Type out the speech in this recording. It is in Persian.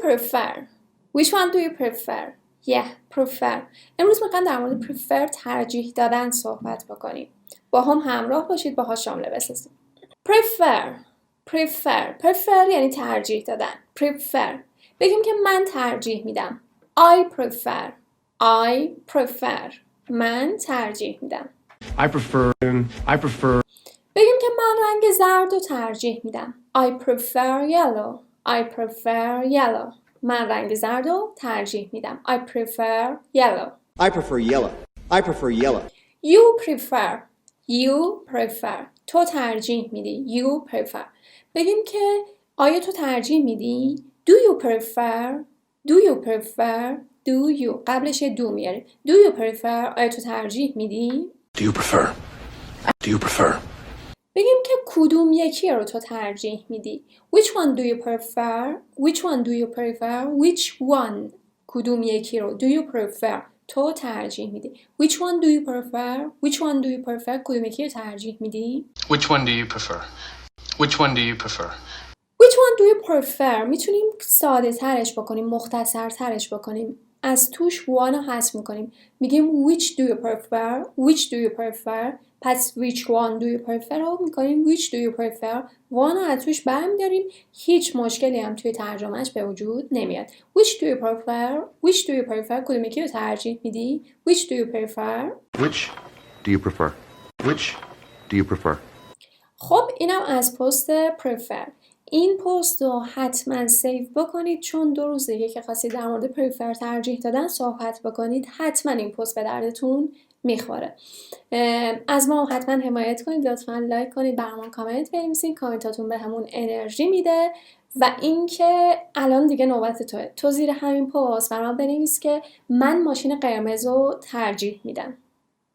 you prefer? Which one do you prefer? Yeah, prefer. امروز میخوایم در مورد prefer ترجیح دادن صحبت بکنیم. با هم همراه باشید باهاش جمله بسازیم. prefer یعنی ترجیح دادن. prefer بگیم که من ترجیح میدم. I prefer من ترجیح میدم. I prefer بگیم که من رنگ زرد رو ترجیح میدم. I prefer yellow من رنگ زرد رو ترجیح میدم. I prefer yellow You prefer تو ترجیح میدی. You prefer بگیم که آیا تو ترجیح میدی؟ Do you قبلش do میاره. Do you prefer آیا تو ترجیح میدی؟ Do you prefer بگیم که کدوم یکی رو تو ترجیح میدی. Which one do you prefer کدوم یکی رو do you prefer تو ترجیح میدی. Which one do you prefer کدوم یکی رو ترجیح میدی. Which one do you prefer میتونیم ساده ترش بکنیم، مختصر ترش بکنیم، از توش one رو حذف میکنیم، میگیم which do you prefer پس which one do you prefer رو میکنیم which do you prefer one رو از توش برمیداریم، هیچ مشکلی هم توی ترجمهش به وجود نمیاد. which do you prefer کدوم یکی رو ترجیح میدی. which do you prefer خب اینم از پست prefer. این پست رو حتما سیو بکنید چون 2 روز دیگه که خواستید در مورد prefer ترجیح دادن صحبت بکنید حتما این پست به دردتون میخوره. از ما حتما حمایت کنید، لطفا لایک کنید، برامون کامنت بنویسید، کامنتاتون به همون انرژی میده. و اینکه الان دیگه نوبت تو زیر همین پست برام بنویس که من ماشین قرمز رو ترجیح میدم.